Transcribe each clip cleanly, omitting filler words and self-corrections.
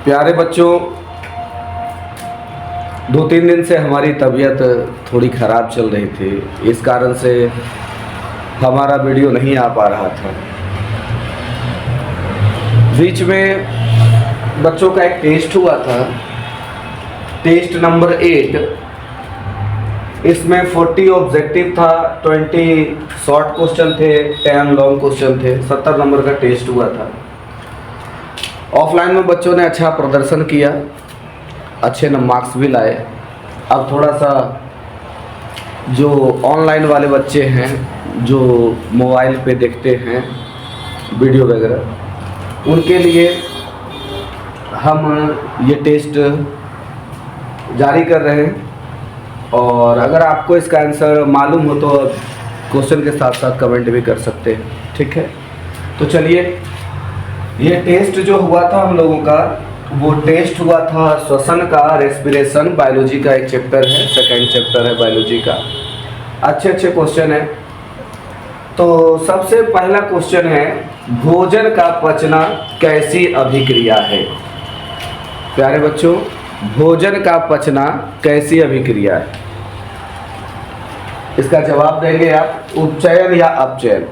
प्यारे बच्चों, 2-3 दिन से हमारी तबीयत थोड़ी ख़राब चल रही थी। इस कारण से हमारा वीडियो नहीं आ पा रहा था। बीच में बच्चों का एक टेस्ट हुआ था, टेस्ट नंबर 8। इसमें 40 ऑब्जेक्टिव था, 20 शॉर्ट क्वेश्चन थे, 10 लॉन्ग क्वेश्चन थे। 70 नंबर का टेस्ट हुआ था। ऑफलाइन में बच्चों ने अच्छा प्रदर्शन किया, अच्छे मार्क्स भी लाए। अब थोड़ा सा जो ऑनलाइन वाले बच्चे हैं, जो मोबाइल पे देखते हैं वीडियो वगैरह, उनके लिए हम ये टेस्ट जारी कर रहे हैं। और अगर आपको इसका आंसर मालूम हो तो क्वेश्चन के साथ साथ कमेंट भी कर सकते हैं, ठीक है। तो चलिए, ये टेस्ट जो हुआ था हम लोगों का, वो टेस्ट हुआ था श्वसन का, रेस्पिरेशन, बायोलॉजी का एक चैप्टर है, सेकेंड चैप्टर है बायोलॉजी का। अच्छे अच्छे क्वेश्चन है। तो सबसे पहला क्वेश्चन है, भोजन का पचना कैसी अभिक्रिया है। प्यारे बच्चों, भोजन का पचना कैसी अभिक्रिया है। इसका जवाब देंगे आप उपचयन या अपचयन।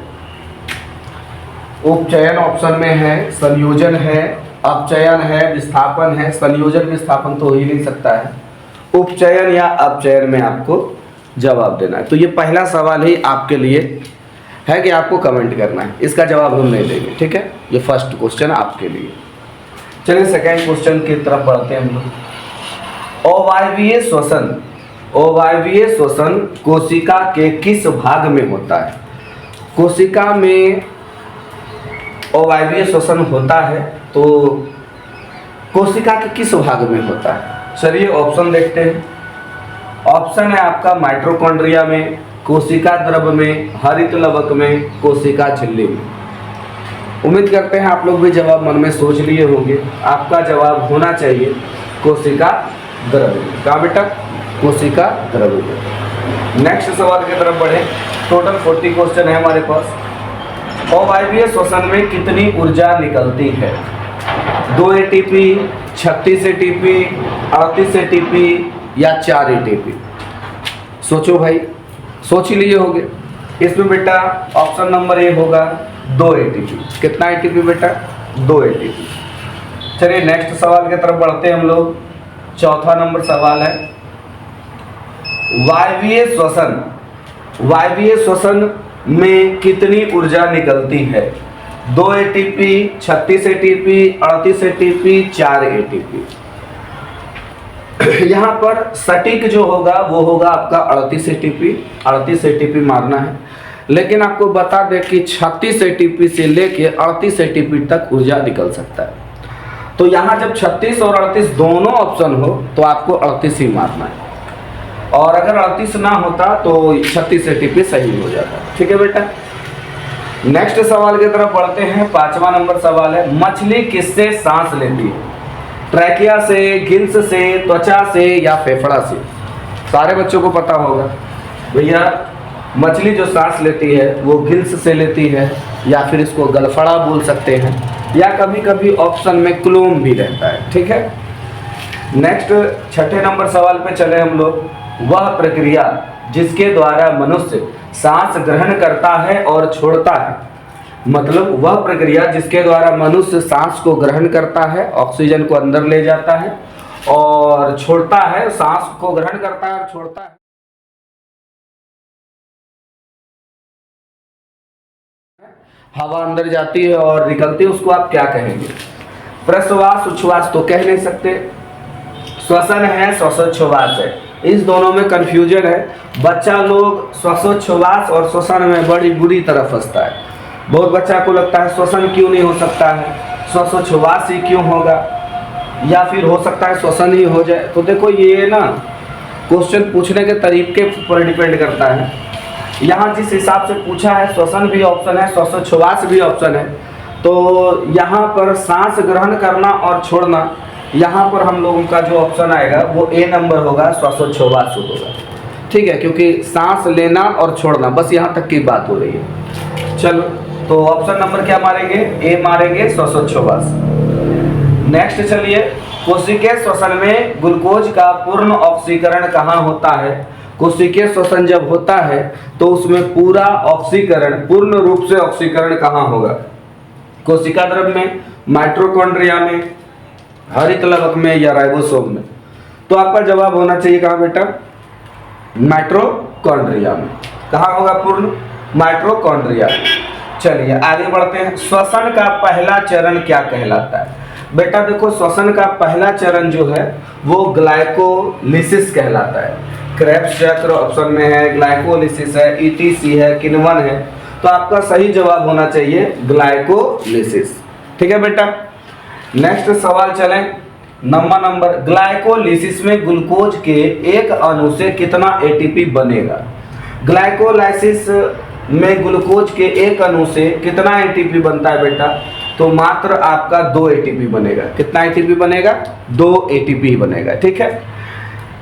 उपचयन ऑप्शन में है, संयोजन है, अपचयन है, विस्थापन है। संयोजन विस्थापन तो हो ही नहीं सकता है। उपचयन या अपचयन में आपको जवाब देना है। तो ये पहला सवाल ही आपके लिए है कि आपको कमेंट करना है। इसका जवाब हम नहीं देंगे, ठीक है। ये फर्स्ट क्वेश्चन आपके लिए। चलिए सेकेंड क्वेश्चन की तरफ बढ़ते हैं हम लोग। अवायवीय श्वसन, अवायवीय श्वसन कोशिका के किस भाग में होता है। कोशिका में अवायवीय श्वसन होता है तो कोशिका के किस भाग में होता है। चलिए ऑप्शन देखते हैं। ऑप्शन है आपका माइटोकॉन्ड्रिया में, कोशिका द्रव में, हरित लवक में, कोशिका झिल्ली में। उम्मीद करते हैं आप लोग भी जवाब मन में सोच लिए होंगे। आपका जवाब होना चाहिए कोशिका द्रव में। कहाँ बेटा? कोशिका द्रव में। नेक्स्ट सवाल की तरफ बढ़े। टोटल 40 क्वेश्चन है हमारे पास। अवायवीय श्वसन में कितनी ऊर्जा निकलती है। 2 ATP, 36 ATP, 38 ATP या 4 ATP। सोचो भाई, सोच ही लिए होंगे। इसमें बेटा ऑप्शन नंबर ए होगा 2 ATP। कितना ATP बेटा? 2 ATP। चलिए नेक्स्ट सवाल की तरफ बढ़ते हैं हम लोग। चौथा नंबर सवाल है, वायवीय श्वसन, वायवीय श्वसन में कितनी ऊर्जा निकलती है। 2 ATP, 36 ATP, 38 ATP, 4 ATP। यहाँ पर सटीक जो होगा वो होगा आपका 38 ATP। 38 ATP मारना है। लेकिन आपको बता दें कि 36 ATP से लेके 38 ATP तक ऊर्जा निकल सकता है। तो यहाँ जब 36 और 38 दोनों ऑप्शन हो तो आपको 38 ही मारना है। और अगर 38 ना होता तो 36 ATP सही हो जाता है, ठीक है बेटा। नेक्स्ट सवाल की तरफ बढ़ते हैं। 5वां नंबर सवाल है, मछली किससे सांस लेती है। ट्रैकिया से, गिल्स से, त्वचा से या फेफड़ा से। सारे बच्चों को पता होगा भैया, मछली जो सांस लेती है वो गिल्स से लेती है, या फिर इसको गलफड़ा बोल सकते हैं, या कभी कभी ऑप्शन में क्लोम भी रहता है, ठीक है। नेक्स्ट 6ठे नंबर सवाल पे चले हम लोग। वह प्रक्रिया जिसके द्वारा मनुष्य सांस ग्रहण करता है और छोड़ता है, मतलब वह प्रक्रिया जिसके द्वारा मनुष्य सांस को ग्रहण करता है, ऑक्सीजन को अंदर ले जाता है और छोड़ता है, सांस को ग्रहण करता है और छोड़ता है। हवा अंदर जाती है और निकलती है, उसको आप क्या कहेंगे। प्रश्वास, उच्छ्वास तो कह नहीं सकते। श्वसन है, श्वासोच्छ्वास है। इस दोनों में कंफ्यूजन है। बच्चा लोग श्वासोच्छ्वास और श्वसन में बड़ी बुरी तरह फंसता है। बहुत बच्चा को लगता है श्वसन क्यों नहीं हो सकता है, श्वासोच्छ्वास ही क्यों होगा, या फिर हो सकता है श्वसन ही हो जाए। तो देखो ये ना क्वेश्चन पूछने के तरीके पर डिपेंड करता है। यहाँ जिस हिसाब से पूछा है, श्वसन भी ऑप्शन है, श्वासोच्छ्वास भी ऑप्शन है। तो यहाँ पर सांस ग्रहण करना और छोड़ना, यहाँ पर हम लोगों का जो ऑप्शन आएगा वो ए नंबर होगा, श्वासोच्छ्वास होगा, ठीक है। क्योंकि सांस लेना और छोड़ना, बस यहाँ तक की बात हो रही है। चलो, तो ऑप्शन नंबर क्या मारेंगे? ए मारेंगे, श्वासोच्छ्वास। नेक्स्ट चलिए, कोशिकीय श्वसन में ग्लूकोज का पूर्ण ऑक्सीकरण कहाँ होता है? कोशिकीय श्वसन जब होता है तो उसमें पूरा ऑक्सीकरण, पूर्ण रूप से ऑक्सीकरण कहाँ होगा? कोशिका द्रव्य में, माइटोकॉन्ड्रिया में, हरित लवक में या राइबोसोम में? तो आपका जवाब होना चाहिए कहाँ बेटा? माइटोकॉन्ड्रिया में। कहाँ होगा पूर्ण? माइटोकॉन्ड्रिया। चलिए आगे बढ़ते हैं। श्वसन का पहला चरण क्या कहलाता है? बेटा देखो, श्वसन का पहला चरण जो है वो ग्लाइकोलिसिस कहलाता है। क्रेब्स चक्र ऑप्शन में है, ग्लाइकोलिसिस है, ईटीसी है, किण्वन है। तो आपका सही जवाब होना चाहिए ग्लाइकोलिसिस। ठीक है बेटा, नेक्स्ट सवाल चलें। नंबर ग्लाइकोलिसिस में ग्लूकोज के एक अणु से कितना एटीपी बनेगा? ग्लाइकोलाइसिस में ग्लूकोज के एक अणु से कितना एटीपी बनता है बेटा? तो मात्र आपका 2 एटीपी बनेगा। कितना एटीपी बनेगा? 2 एटीपी बनेगा। ठीक है,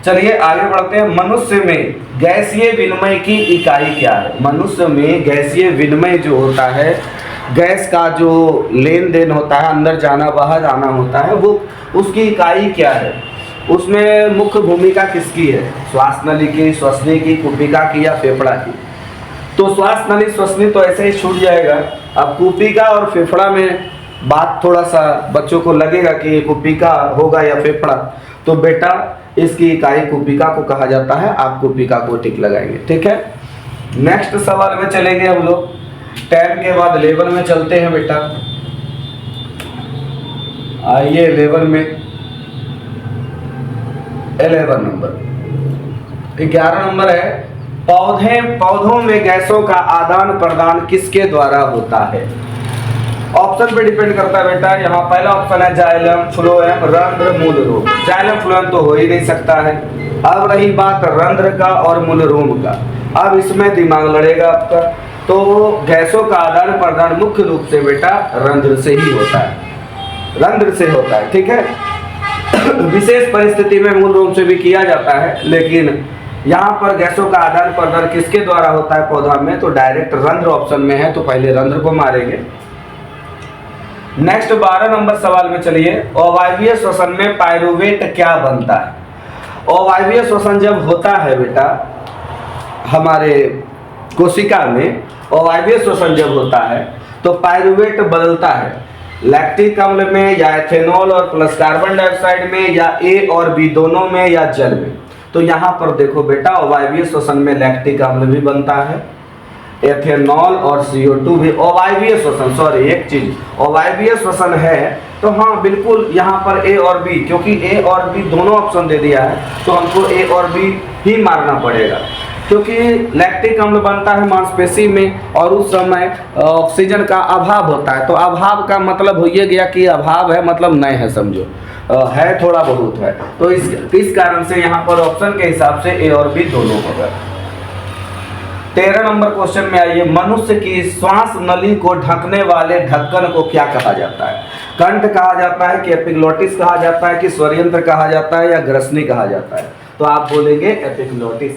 चलिए आगे बढ़ते हैं। मनुष्य में गैसीय विनिमय की इकाई क्या है? मनुष्य में गैसीय विनिमय जो होता है, गैस का जो लेन देन होता है, अंदर जाना बाहर आना होता है, वो उसकी इकाई क्या है? उसमें मुख्य भूमिका किसकी है? श्वास नली की, श्वसनी की, कुपिका की या फेफड़ा की? तो श्वास नली श्वसनी तो ऐसे ही छूट जाएगा। अब कुपिका और फेफड़ा में बात थोड़ा सा बच्चों को लगेगा कि कुपिका होगा या फेफड़ा, तो बेटा इसकी इकाई कुपिका को कहा जाता है। आप कुपिका को टिक लगाएंगे। ठीक है, नेक्स्ट सवाल में चलेंगे हम लोग। 10 के बाद 11 में चलते हैं बेटा। आइए 11 में, 11 नंबर, 11 नंबर है पौधों में गैसों का आदान प्रदान किसके द्वारा होता है? ऑप्शन पे डिपेंड करता है बेटा। यहाँ पहला ऑप्शन है जाइलम, फ्लोएम, रंध्र, मूल रोम। जाइलम फ्लोएम तो हो ही नहीं सकता है। अब रही बात रंध्र का और मूल रोम का, अब इसमें दिमाग लड़ेगा आपका। तो गैसों का आदान प्रदान मुख्य रूप से बेटा रंध्र से ही होता है, रंध्र से होता है। ठीक है, विशेष परिस्थिति में मूल रोम से भी किया जाता है, लेकिन यहाँ पर गैसों का आदान प्रदान किसके द्वारा होता है पौधा में? तो डायरेक्ट रंध्र ऑप्शन में है, तो पहले रंध्र को मारेंगे। नेक्स्ट 12 नंबर सवाल में चलिए। अवायवीय श्वसन में पाइरूवेट क्या बनता है? अवायवीय श्वसन जब होता है बेटा हमारे कोशिका में, अवायवीय श्वसन जब होता है तो पाइरूवेट बदलता है लैक्टिक अम्ल में या एथेनॉल और प्लस कार्बन डाइऑक्साइड में या ए और बी दोनों में या जल में। तो यहाँ पर देखो बेटा अवायवीय श्वसन में लैक्टिक अम्ल भी बनता है, एथेनॉल और CO2 भी। अवायवीय श्वसन, सॉरी एक चीज, अवायवीय श्वसन है तो हाँ बिल्कुल यहाँ पर ए और बी, क्योंकि ए और बी दोनों ऑप्शन दे दिया है तो हमको ए और बी ही मारना पड़ेगा, क्योंकि लैक्टिक अम्ल बनता है मांसपेशी में और उस समय ऑक्सीजन का अभाव होता है। तो अभाव का मतलब हो ये गया कि अभाव है मतलब नहीं है, समझो है थोड़ा बहुत है। तो इस कारण से यहाँ पर ऑप्शन के हिसाब से ए और बी दोनों होगा। 13 नंबर क्वेश्चन में आइए। मनुष्य की श्वास नली को ढकने वाले ढक्कन को क्या कहा जाता है? कंठ कहा जाता है कि एपिग्लोटिस कहा जाता है कि स्वरयंत्र कहा जाता है या ग्रसनी कहा जाता है? तो आप बोलेंगे एपिग्लोटिस,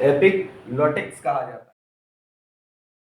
एपिग्लोटिक्स कहा जाता है।